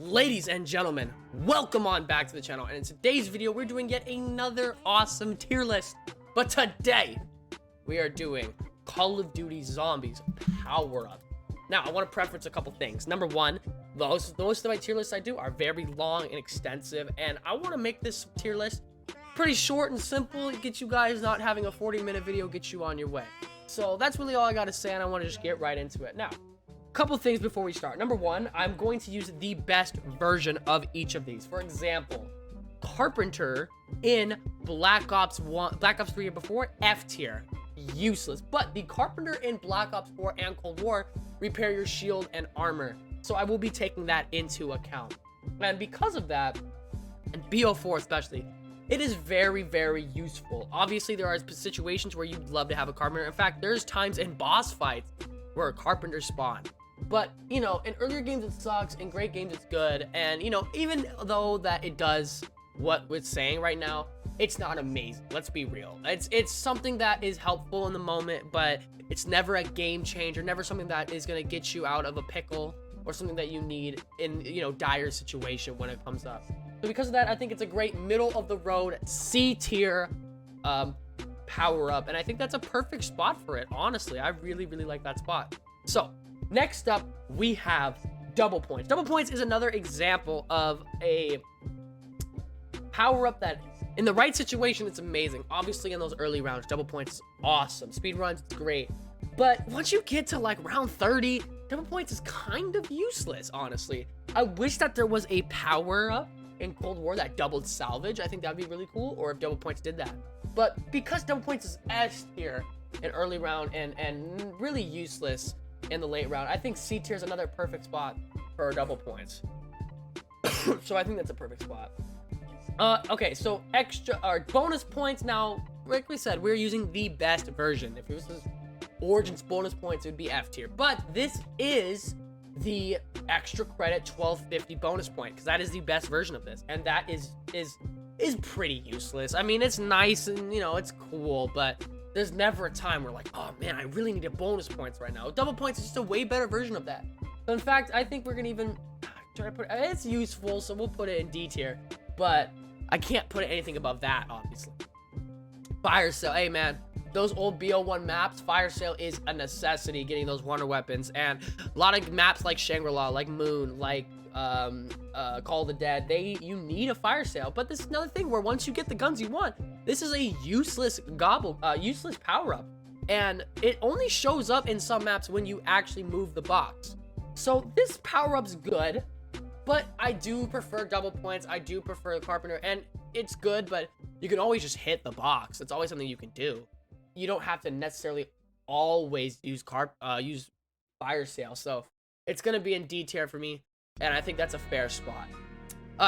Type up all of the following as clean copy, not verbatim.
Ladies and gentlemen, welcome on back to the channel, and in today's video we're doing yet another awesome tier list. But today we are doing Call of Duty Zombies Power Up. Now I want to preference a couple things. Number one, most of my tier lists I do are very long and extensive, and I want to make this tier list pretty short and simple. Get you guys not having a 40-minute video, get you on your way. So that's really all I gotta say, and I want to just get right into it. Now, couple things before we start. Number one, I'm going to use the best version of each of these. For example, Carpenter in Black Ops 3 before, F tier, useless. But the Carpenter in Black Ops 4 and Cold War repair your shield and armor, so I will be taking that into account. And because of that, and BO4 especially, it is very, very useful. Obviously, there are situations where you'd love to have a Carpenter. In fact, there's times in boss fights where a Carpenter spawn. But, you know, in earlier games it sucks, in great games it's good, and, you know, even though that it does what it's saying right now, it's not amazing. Let's be real. It's something that is helpful in the moment, but it's never a game changer, never something that is going to get you out of a pickle or something that you need in, you know, dire situation when it comes up. So because of that, I think it's a great middle-of-the-road C tier power up, and I think that's a perfect spot for it. Honestly, I really, really like that spot. So next up, we have double points. Double points is another example of a power-up that, in the right situation, it's amazing. Obviously, in those early rounds, double points is awesome. Speed runs, it's great. But once you get to, like, round 30, double points is kind of useless, honestly. I wish that there was a power-up in Cold War that doubled salvage. I think that would be really cool, or if double points did that. But because double points is S tier in early round and really useless in the late round, I think C tier is another perfect spot for double points. So I think that's a perfect spot. Okay, so extra or bonus points. Now, like we said, we're using the best version. If it was Origins bonus points, it would be F tier. But this is the extra credit 1250 bonus point, because that is the best version of this, and that is pretty useless. I mean, it's nice and, you know, it's cool, but there's never a time where, like, oh man, I really need a bonus points right now. Double points is just a way better version of that. So in fact, I think we're gonna even try to put it's useful, so we'll put it in D tier, but I can't put anything above that, obviously. Fire sale, hey man, those old BO1 maps, fire sale is a necessity, getting those wonder weapons. And a lot of maps like Shangri-La, like Moon, like Call of the Dead, you need a fire sale. But this is another thing where once you get the guns you want, this is a useless useless power up, and it only shows up in some maps when you actually move the box. So this power up's good, but I do prefer double points. I do prefer the Carpenter, and it's good, but you can always just hit the box. It's always something you can do. You don't have to necessarily always use fire sale. So it's gonna be in D tier for me, and I think that's a fair spot.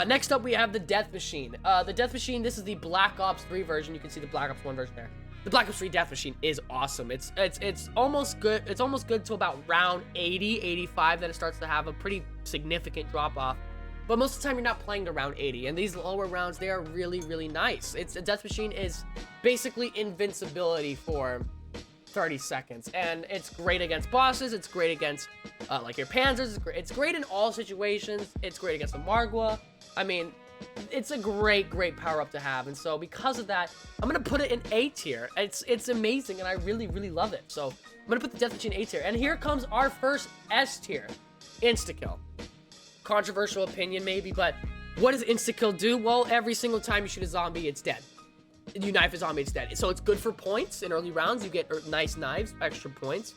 Next up, we have the Death Machine. The Death Machine, this is the Black Ops 3 version. You can see the Black Ops 1 version there. The Black Ops 3 Death Machine is awesome. It's almost good. It's almost good till about round 80, 85, then it starts to have a pretty significant drop off. But most of the time, you're not playing to round 80, and these lower rounds, they are really, really nice. A Death Machine is basically invincibility for 30 seconds, and it's great against bosses. It's great against like your panzers. It's great in all situations. It's great against the Margwa. I mean, it's a great power up to have, and so because of that, I'm gonna put it in A tier. It's amazing, and I really, really love it. So I'm gonna put the Death Machine A tier, and here comes our first S tier, insta-kill. Controversial opinion maybe, but what does insta-kill do? Well, every single time you shoot a zombie, it's dead. You knife a zombie, it's dead. So it's good for points in early rounds. You get nice knives, extra points.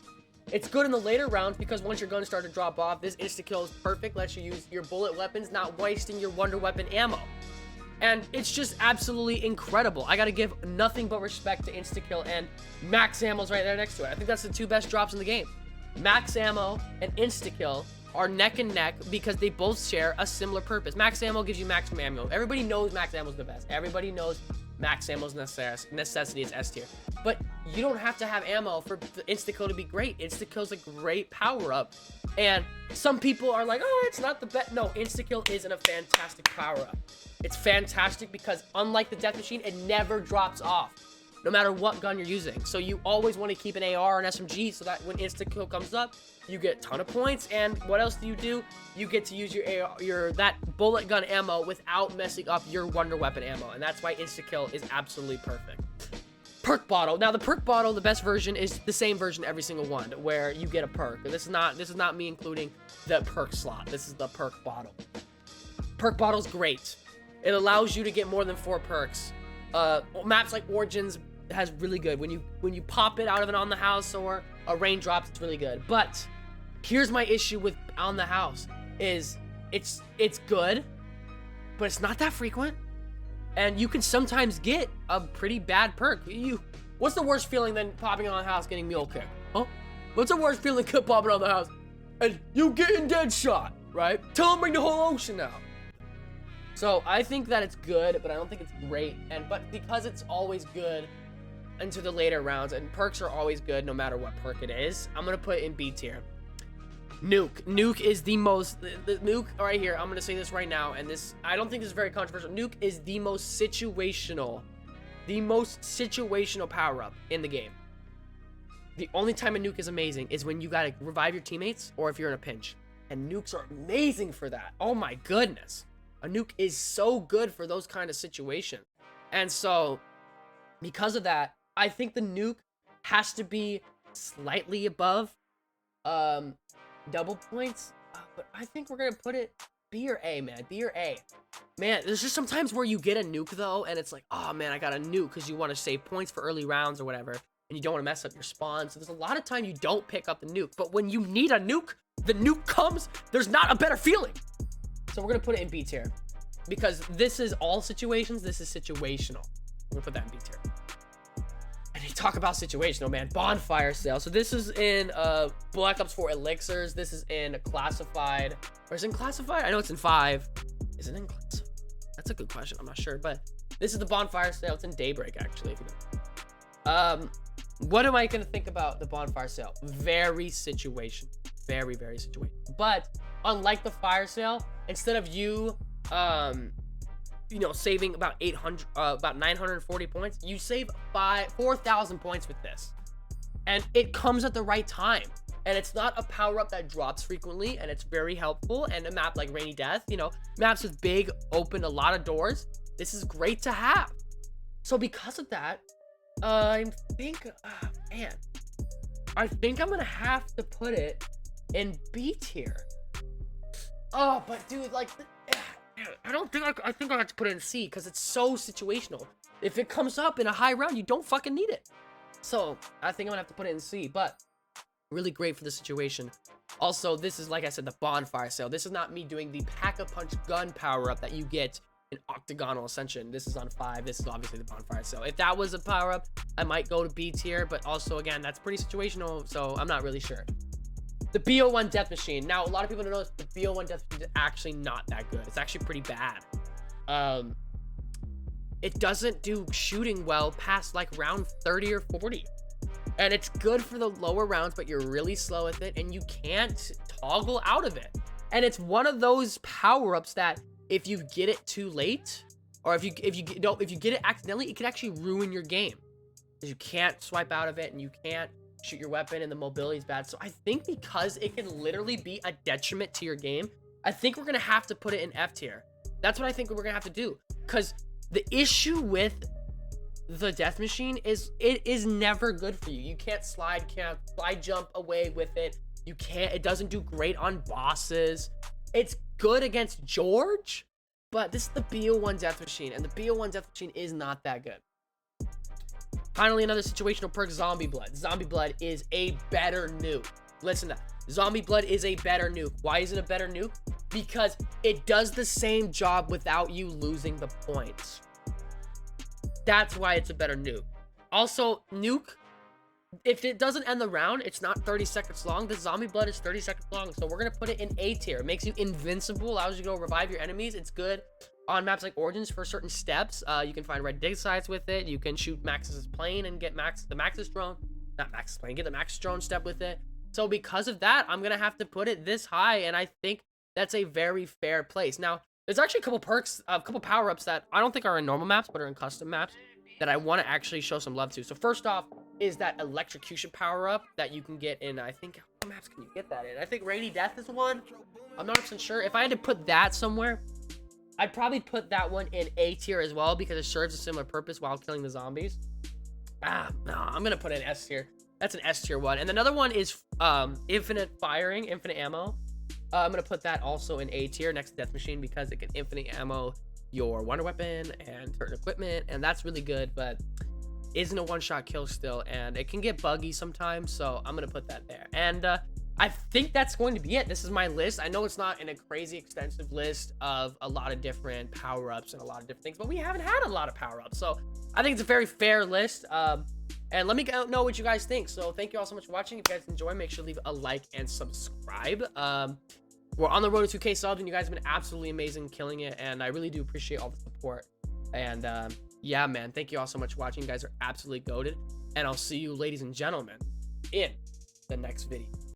It's good in the later rounds because once your guns start to drop off, this insta-kill is perfect. Lets you use your bullet weapons, not wasting your wonder weapon ammo. And it's just absolutely incredible. I gotta give nothing but respect to insta-kill, and max ammo's right there next to it. I think that's the two best drops in the game. Max ammo and insta-kill are neck and neck because they both share a similar purpose. Max ammo gives you maximum ammo. Everybody knows max ammo is the best. Everybody knows max ammo's necessity is S tier. But you don't have to have ammo for the insta-kill to be great. Insta-kill's a great power-up. And some people are like, oh, it's not the best. No, insta-kill isn't a fantastic power-up. It's fantastic because unlike the Death Machine, it never drops off. no matter what gun you're using. So you always want to keep an AR or an SMG so that when insta-kill comes up, you get a ton of points. And what else do? You get to use that bullet gun ammo without messing up your wonder weapon ammo. And that's why insta-kill is absolutely perfect. Perk bottle. Now the perk bottle, the best version is the same version every single one, where you get a perk. This is not me including the perk slot. This is the perk bottle. Perk bottle's great. It allows you to get more than 4 perks. Maps like Origins has really good. When you pop it out of an on the house or a raindrops, it's really good. But here's my issue with on the house is it's good, but it's not that frequent. And you can sometimes get a pretty bad perk. What's the worst feeling than popping on the house getting mule kick? Huh? What's the worst feeling than popping on the house and you getting dead shot, right? Tell them bring the whole ocean out. So I think that it's good, but I don't think it's great. But because it's always good into the later rounds, and perks are always good no matter what perk it is, I'm gonna put it in B tier. Nuke. Nuke is the most, the nuke right here, I'm gonna say this right now, and this, I don't think this is very controversial. Nuke is the most situational power-up in the game. The only time a nuke is amazing is when you gotta revive your teammates or if you're in a pinch. And nukes are amazing for that. Oh my goodness. A nuke is so good for those kind of situations. And so, because of that, I think the nuke has to be slightly above double points, but I think we're gonna put it B or A, man. B or A. Man, there's just sometimes where you get a nuke though, and it's like, oh man, I got a nuke, because you want to save points for early rounds or whatever, and you don't want to mess up your spawn. So there's a lot of time you don't pick up the nuke, but when you need a nuke, the nuke comes. There's not a better feeling. So we're gonna put it in B tier, because this is all situations. This is situational. We're gonna put that in B tier. And you talk about situational, man. Bonfire sale. So this is in Black Ops 4 elixirs. This is in classified. Or is it in classified? I know it's in 5. Is it in classified? That's a good question. I'm not sure. But this is the bonfire sale. It's in Daybreak, actually. If you know. What am I going to think about the bonfire sale? Very situational. Very, very situational. But unlike the fire sale, instead of you saving about 940 points, you save 4,000 points with this, and it comes at the right time, and it's not a power-up that drops frequently, and it's very helpful. And a map like Rainy Death, maps with big open a lot of doors, this is great to have. So because of that, I think I'm gonna have to put it in B tier. Oh, but dude, like, I think I have to put it in C, because it's so situational. If it comes up in a high round, you don't fucking need it. So I think I'm gonna have to put it in C, but really great for the situation. Also, this is, like I said, the bonfire sale. This is not me doing the pack-a-punch gun power-up that you get in Octagonal Ascension. This is on 5. This is obviously the bonfire sale. If that was a power-up, I might go to B tier, but also, again, that's pretty situational, so I'm not really sure. The BO1 Death Machine. Now, a lot of people don't know the BO1 Death Machine is actually not that good. It's actually pretty bad. It doesn't do shooting well past like round 30 or 40. And it's good for the lower rounds, but you're really slow with it, and you can't toggle out of it. And it's one of those power-ups that if you get it too late, or if you get it accidentally, it can actually ruin your game. Because you can't swipe out of it, and you can't shoot your weapon, and the mobility is bad. So I think because it can literally be a detriment to your game, I think we're gonna have to put it in F tier. That's what I think we're gonna have to do, because the issue with the Death Machine is it is never good for you. You can't slide jump away with it. It doesn't do great on bosses. It's good against George, but this is the BO1 Death Machine, and the BO1 Death Machine is not that good. Finally, another situational perk, Zombie Blood. Zombie Blood is a better nuke. Listen to that. Zombie Blood is a better nuke. Why is it a better nuke? Because it does the same job without you losing the points. That's why it's a better nuke. Also, nuke, if it doesn't end the round, it's not 30 seconds long. The Zombie Blood is 30 seconds long, so we're going to put it in A tier. It makes you invincible, allows you to go revive your enemies. It's good on maps like Origins for certain steps. You can find red dig sites with it. You can shoot Max's plane and get the Max's drone. Not Max's plane, get the Max's drone step with it. So because of that, I'm going to have to put it this high, and I think that's a very fair place. Now, there's actually a couple perks, a couple power-ups that I don't think are in normal maps, but are in custom maps. that I want to actually show some love to. So first off is that electrocution power up that you can get in, I think, what maps can you get that in? I think Rainy Death is one. I'm not 100% sure. If I had to put that somewhere, I'd probably put that one in A tier as well because it serves a similar purpose while killing the zombies. No, I'm gonna put it in S tier. That's an S tier one. And another one is infinite firing, infinite ammo. I'm gonna put that also in A tier next to Death Machine because it can infinite ammo your wonder weapon and certain equipment, and that's really good, but isn't a one-shot kill still, and it can get buggy sometimes, so I'm gonna put that there. And I think that's going to be it. This is my list. I know it's not in a crazy extensive list of a lot of different power-ups and a lot of different things, but we haven't had a lot of power-ups, so I think it's a very fair list. And let me know what you guys think. So thank you all so much for watching. If you guys enjoy, make sure to leave a like and subscribe. We're on the road to 2K subs, and you guys have been absolutely amazing killing it, and I really do appreciate all the support. And yeah, man, thank you all so much for watching. You guys are absolutely goated, and I'll see you, ladies and gentlemen, in the next video.